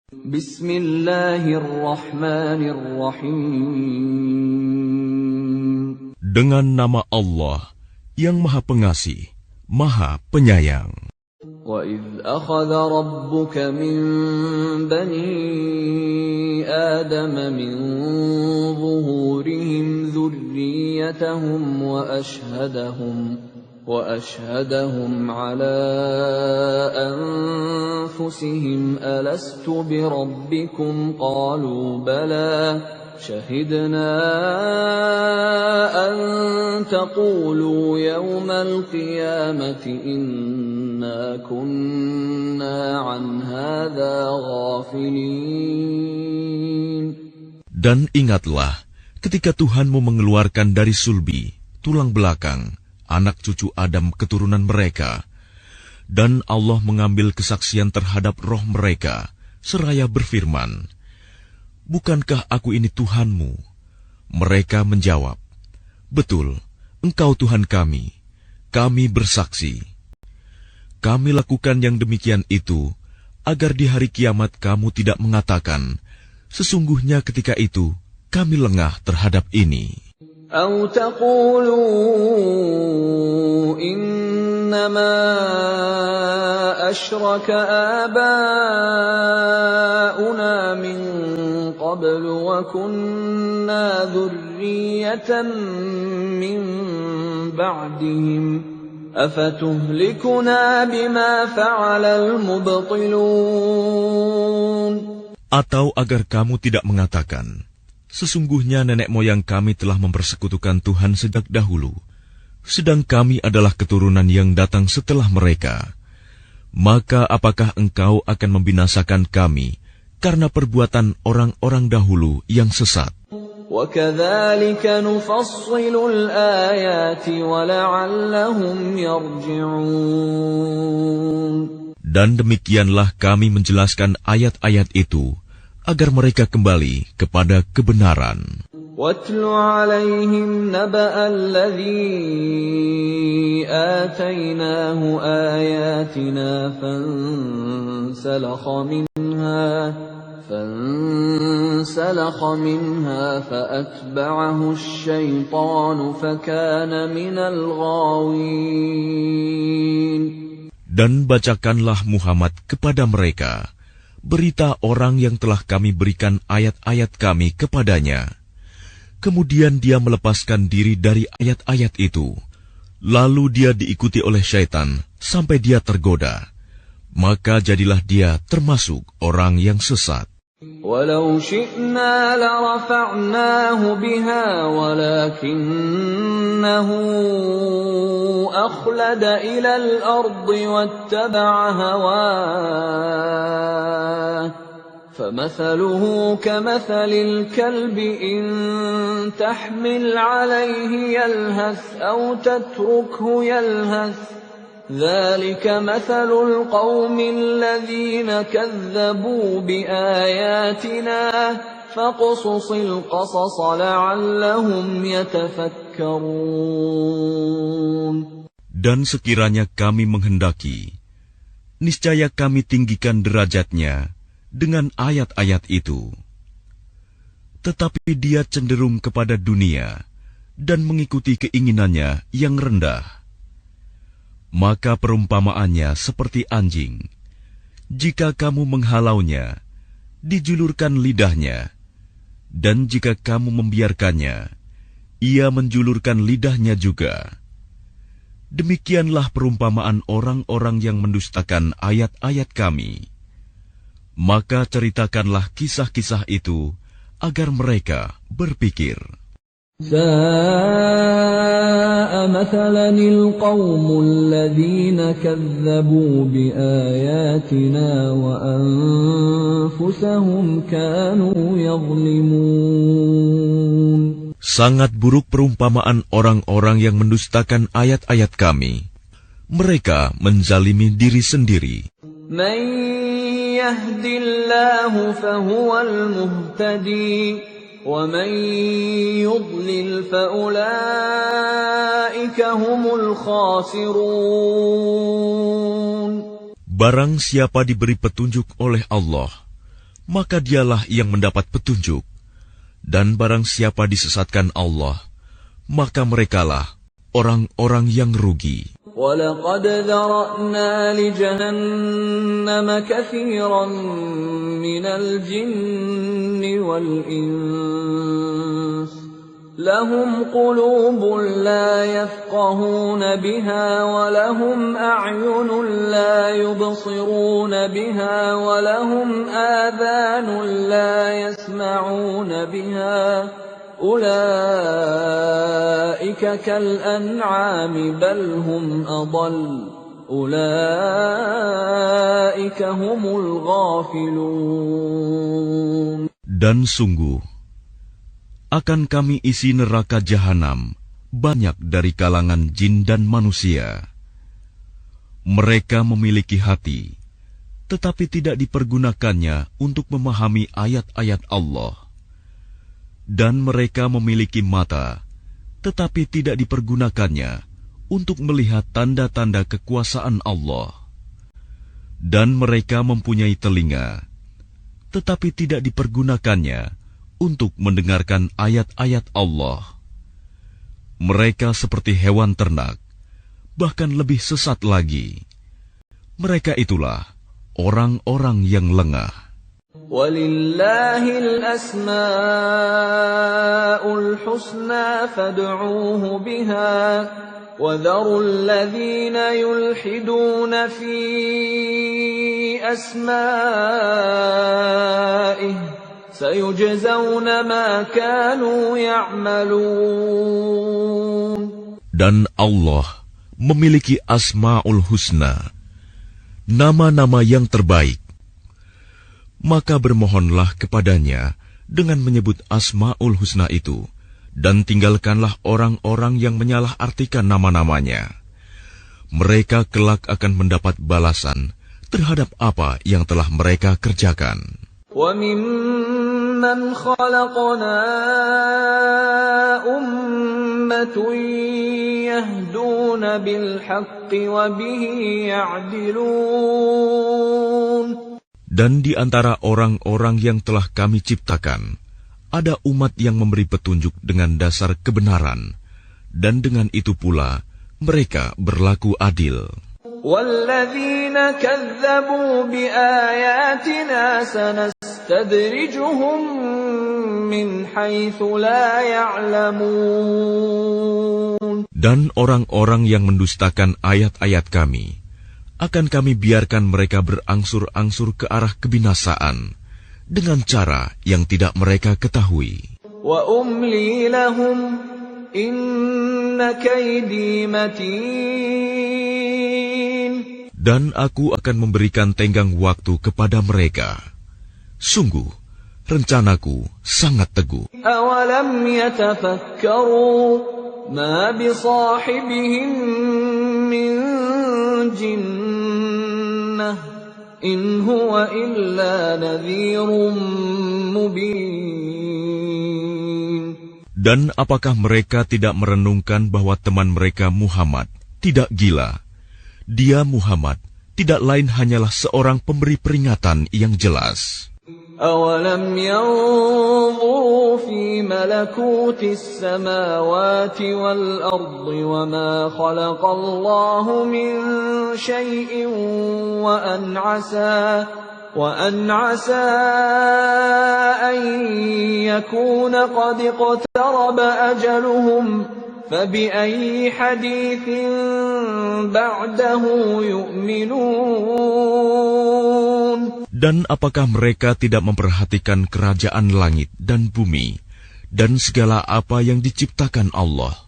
Bismillahirrahmanirrahim. Dengan nama Allah yang Maha Pengasih, Maha Penyayang. وَإِذْ أَخَذَ رَبُّكَ مِنْ بَنِي آدَمَ مِنْ ظُهُورِهِمْ ذُرِّيَّتَهُمْ وَأَشْهَدَهُمْ عَلَى أَنفُسِهِمْ أَلَسْتُ بِرَبِّكُمْ قَالُوا بَلَى شَهِدْنَا أَن تَقُولُوا يَوْمَ الْقِيَامَةِ إِنَّا كُنَّا عَنْ هَذَا غَافِلِينَ. Dan ingatlah ketika Tuhanmu mengeluarkan dari sulbi, tulang belakang, anak cucu Adam keturunan mereka, dan Allah mengambil kesaksian terhadap roh mereka, seraya berfirman, "Bukankah aku ini Tuhanmu?" Mereka menjawab, "Betul, Engkau Tuhan kami bersaksi." Kami lakukan yang demikian itu, agar di hari kiamat kamu tidak mengatakan, "Sesungguhnya ketika itu kami lengah terhadap ini." أَوْ تَقُولُوا إِنَّمَا أَشْرَكَ آبَاؤُنَا مِنْ قَبْلُ وَكُنَّا ذُرِّيَّةً مِنْ بَعْدِهِمْ أَفَتُهْلِكُنَا بِمَا فَعَلَ الْمُبْطِلُونَ. Atau agar kamu tidak mengatakan, "Sesungguhnya nenek moyang kami telah mempersekutukan Tuhan sejak dahulu, sedang kami adalah keturunan yang datang setelah mereka. Maka apakah engkau akan membinasakan kami karena perbuatan orang-orang dahulu yang sesat?" وَكَذَلِكَ نُفَصِّلُ الْآيَاتِ وَلَعَلَّهُمْ يَرْجِعُونَ. Dan demikianlah kami menjelaskan ayat-ayat itu, agar mereka kembali kepada kebenaran. وَاتْلُ عَلَيْهِمْ نَبَأَ الَّذِي آتَيْنَاهُ آيَاتِنَا فَانسَلَخَ مِنْهَا فَأَتْبَعَهُ الشَّيْطَانُ فَكَانَ مِنَ الْغَاوِينَ. Dan bacakanlah Muhammad kepada mereka berita orang yang telah kami berikan ayat-ayat kami kepadanya. Kemudian dia melepaskan diri dari ayat-ayat itu. Lalu dia diikuti oleh syaitan sampai dia tergoda. Maka jadilah dia termasuk orang yang sesat. وَلَوْ شِئْنَا لَرَفَعْنَاهُ بِهَا وَلَكِنَّهُ أَخْلَدَ إِلَى الْأَرْضِ وَاتَّبَعَ هَوَاهُ فَمَثَلُهُ كَمَثَلِ الْكَلْبِ إِن تَحْمِلْ عَلَيْهِ يَلْهَثْ أَوْ تَتْرُكْهُ يَلْهَث ذَلِكَ مَثَلُ الْقَوْمِ الَّذِينَ كَذَّبُوا بِآيَاتِنَا فَاقْصُصِ الْقَصَصَ لَعَلَّهُمْ يَتَفَكَّرُونَ. Dan sekiranya kami menghendaki, niscaya kami tinggikan derajatnya dengan ayat-ayat itu. Tetapi dia cenderung kepada dunia dan mengikuti keinginannya yang rendah. Maka perumpamaannya seperti anjing. Jika kamu menghalaunya, dijulurkan lidahnya. Dan jika kamu membiarkannya, ia menjulurkan lidahnya juga. Demikianlah perumpamaan orang-orang yang mendustakan ayat-ayat kami. Maka ceritakanlah kisah-kisah itu agar mereka berpikir. سَاءَ مَثَلًا الْقَوْمُ الَّذِينَ كَذَّبُوا بِآيَاتِنَا وَأَنفُسَهُمْ كَانُوا يَظْلِمُونَ. Sangat buruk perumpamaan orang-orang yang mendustakan ayat-ayat kami. Mereka menzalimi diri sendiri. مَن يَهْدِ اللَّهُ فَهُوَ الْمُهْتَدِي وَمَن يُضْلِلْ فَأُولَئِكَ هُمُ الْخَاسِرُونَ. Barang siapa diberi petunjuk oleh Allah, maka dialah yang mendapat petunjuk. Dan barang siapa disesatkan Allah, maka merekalah orang-orang yang rugi. وَلَقَدْ ذَرَأْنَا لِجَهَنَّمَ كَثِيرًا مِنَ الْجِنِّ وَالْإِنسِ لَهُمْ قُلُوبٌ لَا يَفْقَهُونَ بِهَا وَلَهُمْ أَعْيُنٌ لَا يُبْصِرُونَ بِهَا وَلَهُمْ آذَانٌ لَا يَسْمَعُونَ بِهَا أُولَئِكَ كَالْأَنْعَامِ بَلْ هُمْ أَضَلُّ أُولَئِكَ هُمُ الْغَافِلُونَ. Dan sungguh, akan kami isi neraka jahanam banyak dari kalangan jin dan manusia. Mereka memiliki hati, tetapi tidak dipergunakannya untuk memahami ayat-ayat Allah. Dan mereka memiliki mata, tetapi tidak dipergunakannya untuk melihat tanda-tanda kekuasaan Allah. Dan mereka mempunyai telinga, tetapi tidak dipergunakannya untuk mendengarkan ayat-ayat Allah. Mereka seperti hewan ternak, bahkan lebih sesat lagi. Mereka itulah orang-orang yang lengah. وَلِلَّهِ الْأَسْمَاءُ الْحُسْنَى فَادْعُوهُ بِهَا وَذَرُوا الَّذِينَ يُلْحِدُونَ فِي أَسْمَائِهِ سَيُجْزَوْنَ مَا كَانُوا يَعْمَلُونَ. Dan Allah memiliki Asma'ul Husna, nama-nama yang terbaik. Maka bermohonlah kepadanya dengan menyebut Asma'ul Husna itu, dan tinggalkanlah orang-orang yang menyalahartikan nama-namanya. Mereka kelak akan mendapat balasan terhadap apa yang telah mereka kerjakan. وَمِمَّنْ خَلَقْنَا أُمَّةٌ يَهْدُونَ بِالْحَقِّ وَبِهِ يَعْدِلُونَ. Dan di antara orang-orang yang telah kami ciptakan, ada umat yang memberi petunjuk dengan dasar kebenaran, dan dengan itu pula mereka berlaku adil. وَالَّذِينَ كَذَّبُوا بِآيَاتِنَا سَنَسْتَدْرِجُهُم مِّنْ حَيْثُ لَا يَعْلَمُونَ. Dan orang-orang yang mendustakan ayat-ayat kami, akan kami biarkan mereka berangsur-angsur ke arah kebinasaan dengan cara yang tidak mereka ketahui. وَأُمْلِي لَهُمْ إِنَّ كَيْدِي مَتِينٌ. Dan aku akan memberikan tenggang waktu kepada mereka. Sungguh, rencanaku sangat teguh. أَوَلَمْ يَتَفَكَّرُوا مَا بِصَاحِبِهِم مِّن جِنَّةٍ إِنْ هُوَ إِلَّا نَذِيرٌ مُبِينٌ. Dan apakah mereka tidak merenungkan bahwa teman mereka Muhammad tidak gila? Dia Muhammad tidak lain hanyalah seorang pemberi peringatan yang jelas. أَوَلَمْ يَنظُرُوا فِي مَلَكُوتِ السَّمَاوَاتِ وَالْأَرْضِ وَمَا خَلَقَ اللَّهُ مِنْ شَيْءٍ وَأَنْ عَسَى أَنْ يَكُونَ قَدِ اقْتَرَبَ أَجَلُهُمْ فَبِأَيِّ حَدِيثٍ بَعْدَهُ يُؤْمِنُونَ. Dan apakah mereka tidak memperhatikan kerajaan langit dan bumi, dan segala apa yang diciptakan Allah?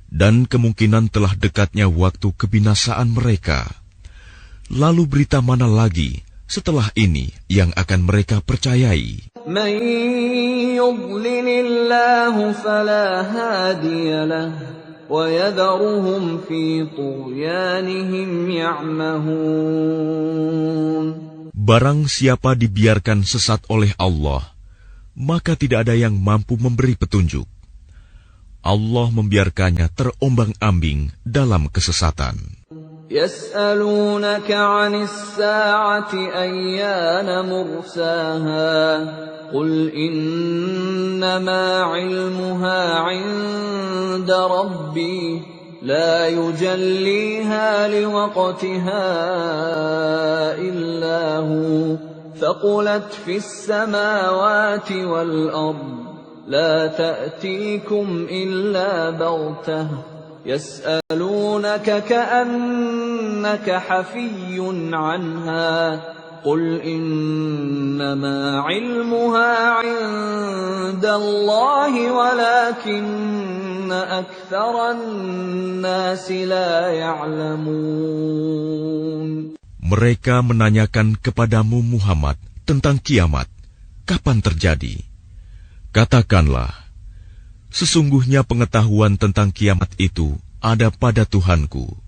Dan kemungkinan telah dekatnya waktu kebinasaan mereka. Lalu berita mana lagi setelah ini yang akan mereka percayai? مَن يُضْلِلِ اللَّهُ فَلَا هَادِيَ لَهُ وَيَذَرُهُمْ فِي طُغْيَانِهِمْ يَعْمَهُونَ. Barang siapa dibiarkan sesat oleh Allah, maka tidak ada yang mampu memberi petunjuk. Allah membiarkannya terombang-ambing dalam kesesatan. يسألونك عن الساعة أيان مرساها قل إنما علمها عند ربي لا يجليها لوقتها إلا هو ثقلت في السماوات والأرض لا تأتيكم إلا بغتة يسألونك كأنك حفي عنها قل إنما علمها عند الله ولكن أكثر الناس لا يعلمون. Mereka menanyakan kepadamu Muhammad tentang kiamat, kapan terjadi? Katakanlah, sesungguhnya pengetahuan tentang kiamat itu ada pada Tuhanku.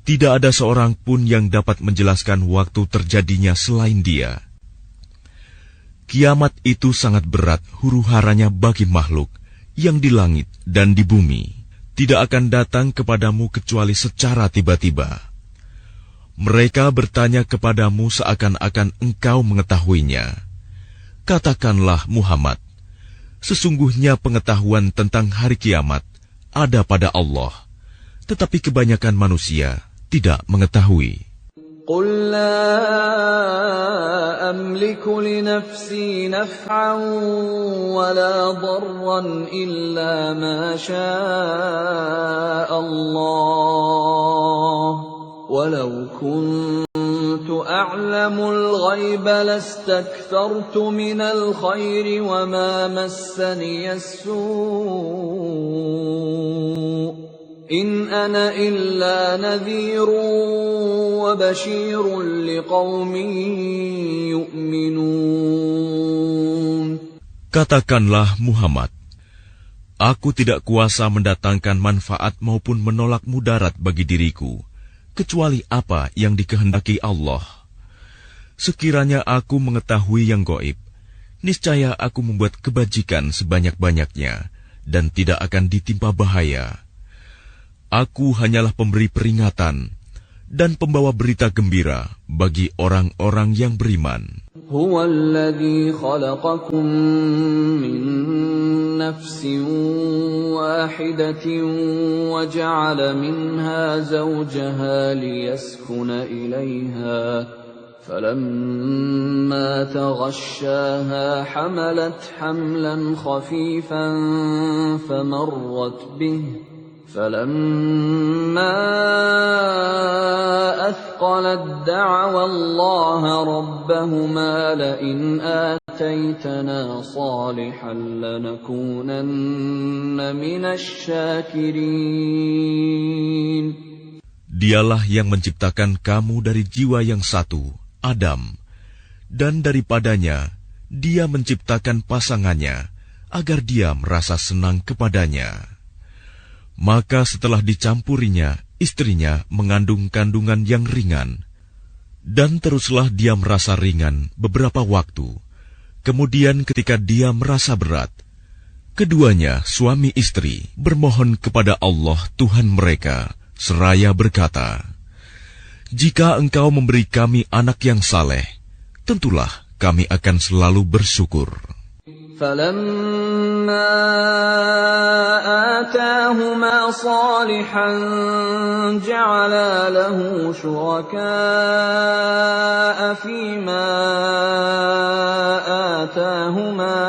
Tidak ada seorang pun yang dapat menjelaskan waktu terjadinya selain Dia. Kiamat itu sangat berat huru-haranya bagi makhluk yang di langit dan di bumi. Tidak akan datang kepadamu kecuali secara tiba-tiba. Mereka bertanya kepadamu seakan-akan engkau mengetahuinya. Katakanlah Muhammad, sesungguhnya pengetahuan tentang hari kiamat ada pada Allah, tetapi kebanyakan manusia tidak mengetahui. قل لا أملك لنفسي نفعا ولا ضرا إلا ما شاء الله ولو كنت أعلم الغيب لاستكثرت من الخير وما مسني السوء إن أنا إلا نذير وبشير لقوم يؤمنون. Katakanlah Muhammad, aku tidak kuasa mendatangkan manfaat maupun menolak mudarat bagi diriku, kecuali apa yang dikehendaki Allah. Sekiranya aku mengetahui yang gaib, niscaya aku membuat kebajikan sebanyak-banyaknya dan tidak akan ditimpa bahaya. Aku hanyalah pemberi peringatan dan pembawa berita gembira bagi orang-orang yang beriman. Huwa alladhi khalaqakum min nafsin wahidatin wa ja'ala minha zawjaha liyaskuna ilayha falamma taghashaha hamalat hamlan khafifan famarrat bihi فلما أثقلت دعوا الله ربهما لئن آتيتنا صالحا لنكونن من الشاكرين. Dialah yang menciptakan kamu dari jiwa yang satu, Adam, dan daripadanya Dia menciptakan pasangannya agar dia merasa senang kepadanya. Maka setelah dicampurinya, istrinya mengandung kandungan yang ringan. Dan teruslah dia merasa ringan beberapa waktu. Kemudian ketika dia merasa berat, keduanya suami istri bermohon kepada Allah Tuhan mereka, seraya berkata, "Jika Engkau memberi kami anak yang saleh, tentulah kami akan selalu bersyukur." فَلَمَّا آتَاهُمَا صَالِحًا جَعَلَا لَهُ شُرَكَاءَ فِيمَا آتَاهُمَا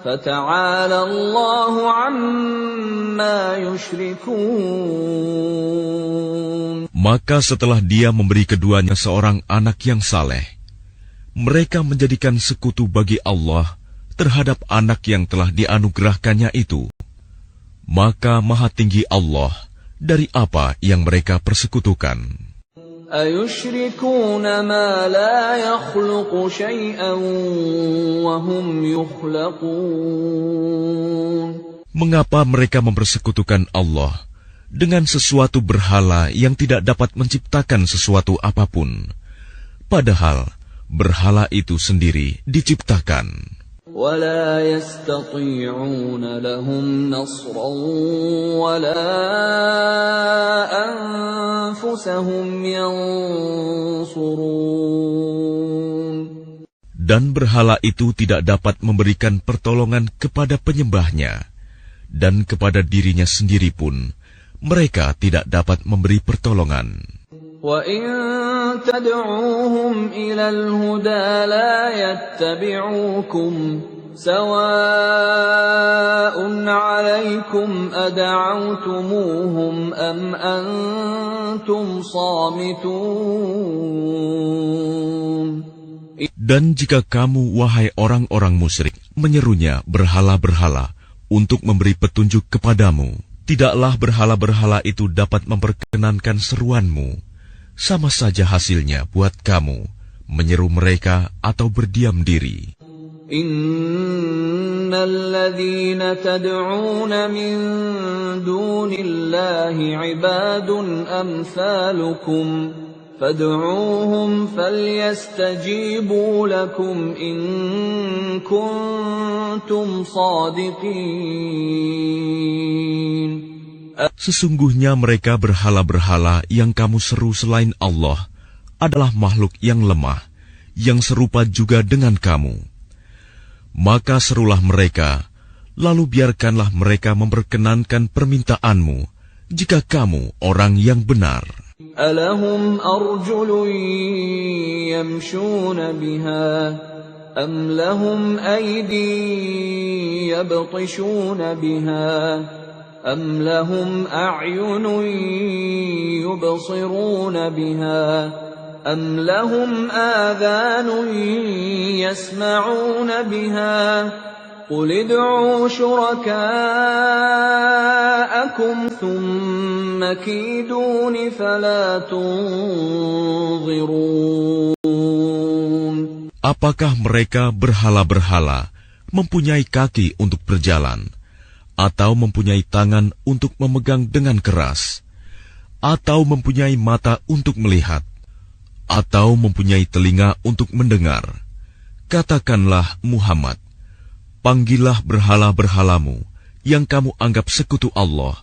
فَتَعَالَى اللَّهُ عَمَّا يُشْرِكُونَ. Maka setelah dia memberi keduanya seorang anak yang saleh, mereka menjadikan sekutu bagi Allah terhadap anak yang telah dianugerahkannya itu. Maka Maha Tinggi Allah dari apa yang mereka persekutukan. Ayushrikuna ma la yakhluqu syai'an wa hum yukhlaqun. Mengapa mereka mempersekutukan Allah dengan sesuatu berhala yang tidak dapat menciptakan sesuatu apapun, padahal berhala itu sendiri diciptakan. ولا يستطيعون لهم نصرا ولا أنفسهم ينصرون. Dan berhala itu tidak dapat memberikan pertolongan kepada penyembahnya, dan kepada dirinya sendiri pun mereka tidak dapat memberi pertolongan. وَإِن تَدْعُوهُمْ إِلَى الْهُدَى لَا يَتَّبِعُوكُمْ سَوَاءٌ عَلَيْكُمْ أَدَعَوْتُمُوهُمْ أَمْ أَنْتُمْ صَامِتُونَ. Dan jika kamu, wahai orang-orang musyrik, menyerunya berhala-berhala untuk memberi petunjuk kepadamu, tidaklah berhala-berhala itu dapat memperkenankan seruanmu. Sama saja hasilnya buat kamu menyeru mereka atau berdiam diri. Innal ladzina tad'una min dunillahi ibadun amsalukum fad'uuhum falyastajibu lakum in kuntum shadiqin. Sesungguhnya mereka berhala-berhala yang kamu seru selain Allah adalah makhluk yang lemah, yang serupa juga dengan kamu. Maka serulah mereka, lalu biarkanlah mereka memperkenankan permintaanmu, jika kamu orang yang benar. Alahum arjulun yamshuna biha, am lahum aydin yabtishuna biha, أم لهم أعين يبصرون بها أم لهم آذان يسمعون بها قل ادعوا شركاءكم ثم كيدون فلا تنظرون. Apakah mereka berhala-berhala mempunyai kaki untuk berjalan, atau mempunyai tangan untuk memegang dengan keras, atau mempunyai mata untuk melihat, atau mempunyai telinga untuk mendengar? Katakanlah Muhammad, panggillah berhala-berhalamu yang kamu anggap sekutu Allah,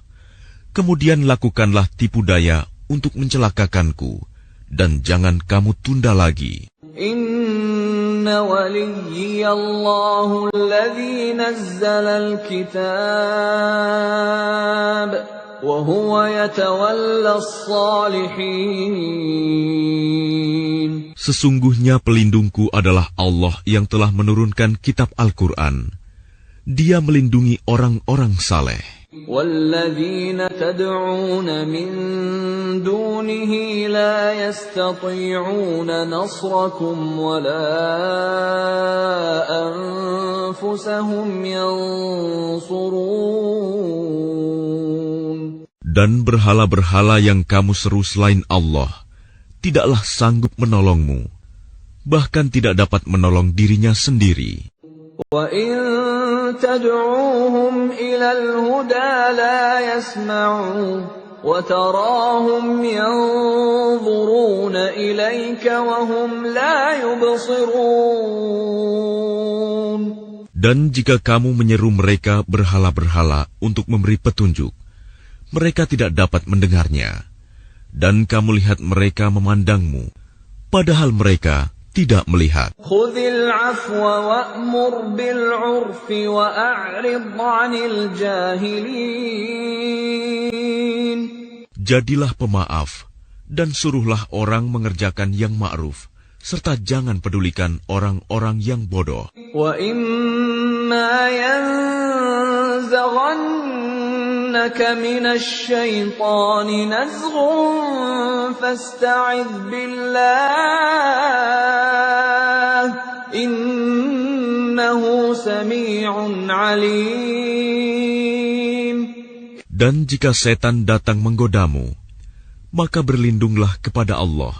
kemudian lakukanlah tipu daya untuk mencelakakanku, dan jangan kamu tunda lagi. Inna waliyallahu alladhi nazzala al-kitab wa huwa yatawalla as-salihin. Sesungguhnya pelindungku adalah Allah yang telah menurunkan kitab Al-Quran. Dia melindungi orang-orang saleh. وَالَّذِينَ تَدْعُونَ مِن دُونِهِ لَا يَسْتَطِيعُونَ نَصْرَكُمْ وَلَا أَنفُسَهُمْ يَنصُرُونَ. Dan berhala-berhala yang kamu seru selain Allah tidaklah sanggup menolongmu, bahkan tidak dapat menolong dirinya sendiri. وَإِن تَدْعُوهُمْ إِلَى الْهُدَى لَا يَسْمَعُوا وَتَرَاهُمْ يَنظُرُونَ إِلَيْكَ وَهُمْ لَا يُبْصِرُونَ. Dan jika kamu menyeru mereka berhala-berhala untuk memberi petunjuk, mereka tidak dapat mendengarnya. Dan kamu lihat mereka memandangmu, padahal mereka tidak melihat. Khudhil afwa wa'mur bil 'urfi wa a'rid 'anil jahilin. Jadilah pemaaf dan suruhlah orang mengerjakan yang ma'ruf, serta jangan pedulikan orang-orang yang bodoh. Wa imma yanzaghannaka minasy syaitani nazghun fasta'idz billah innahu sami'un 'alim. Dan jika setan datang menggodamu, maka berlindunglah kepada Allah.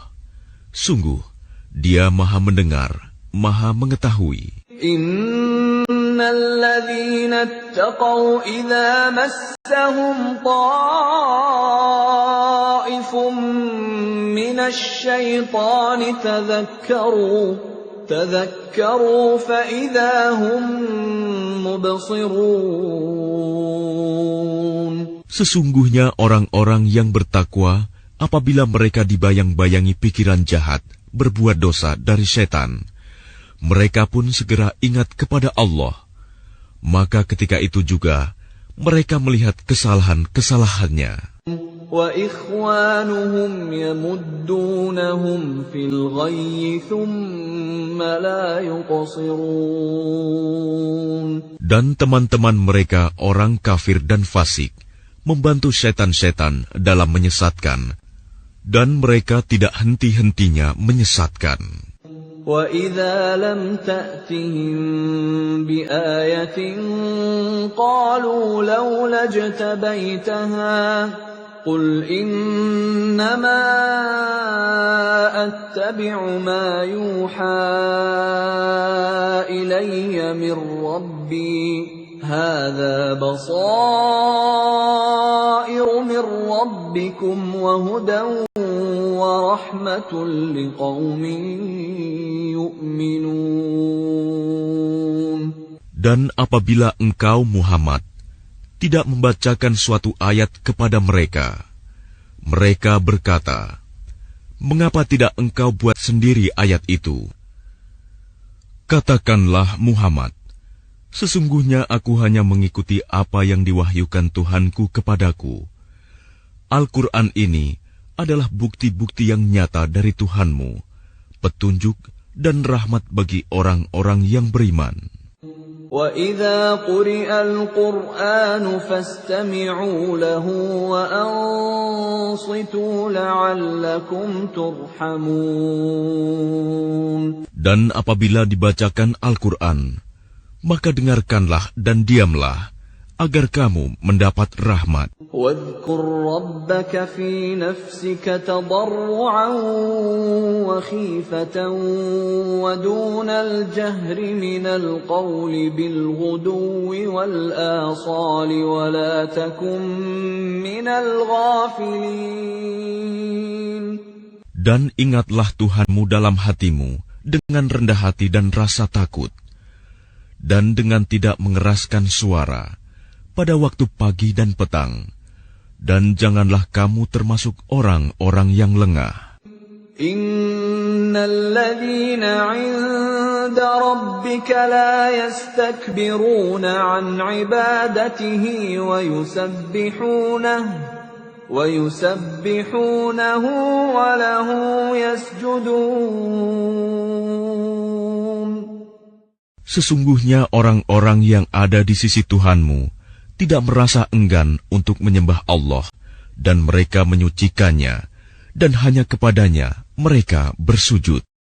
Sungguh, Dia Maha mendengar, Maha mengetahui. Innal ladzina ittaqaw idza massahum ta'ifun minasy syaitani tadhakkaru تذكروا فإذا هم مبصرون. Sesungguhnya orang-orang yang bertakwa apabila mereka dibayang-bayangi pikiran jahat, berbuat dosa dari setan, mereka pun segera ingat kepada Allah. Maka ketika itu juga mereka melihat kesalahan-kesalahannya. وَإِخْوَانُهُمْ يَمُدُّونَهُمْ فِي الْغَيِّ ثُمَّ لَا يُقْصِرُونَ. Dan teman-teman mereka orang kafir dan fasik membantu setan-setan dalam menyesatkan, dan mereka tidak henti-hentinya menyesatkan. وَإِذَا لَمْ تَأْتِهِمْ بِآيَةٍ قَالُوا لَوْلَا اجْتَبَيْتَهَا قُلْ إِنَّمَا أَتَّبِعُ مَا يُوحَى إِلَيَّ مِنْ رَبِّي هَذَا بَصَائِرُ مِنْ رَبِّكُمْ وَهُدًى وَرَحْمَةٌ لِقَوْمٍ يُؤْمِنُونَ. Dan apabila engkau Muhammad tidak membacakan suatu ayat kepada mereka, mereka berkata, "Mengapa tidak engkau buat sendiri ayat itu?" Katakanlah Muhammad, sesungguhnya aku hanya mengikuti apa yang diwahyukan Tuhanku kepadaku. Al-Quran ini adalah bukti-bukti yang nyata dari Tuhanmu, petunjuk dan rahmat bagi orang-orang yang beriman. وَإِذَا قُرِئَ الْقُرْآنُ فَاسْتَمِعُوا لَهُ وَأَنصِتُوا لَعَلَّكُمْ تُرْحَمُونَ. Dan apabila dibacakan Al-Quran, maka dengarkanlah dan diamlah, agar kamu mendapat rahmat. وَاذْكُرْ رَبَّكَ فِي نَفْسِكَ تَضَرُّعًا وَخِيفَةً وَدُونَ الْجَهْرِ مِنَ الْقَوْلِ بِالْغُدُوِّ وَالْآصَالِ وَلَا تَكُن مِّنَ الْغَافِلِينَ. Dan ingatlah Tuhanmu dalam hatimu dengan rendah hati dan rasa takut, dan dengan tidak mengeraskan suara pada waktu pagi dan petang, dan janganlah kamu termasuk orang-orang yang lengah. Innal ladzina 'inda rabbika la yastakbiruna 'an 'ibadatihi wa yusabbihunahu wa lahu yasjudun. Sesungguhnya orang-orang yang ada di sisi Tuhanmu tidak merasa enggan untuk menyembah Allah, dan mereka menyucikannya, dan hanya kepadanya mereka bersujud.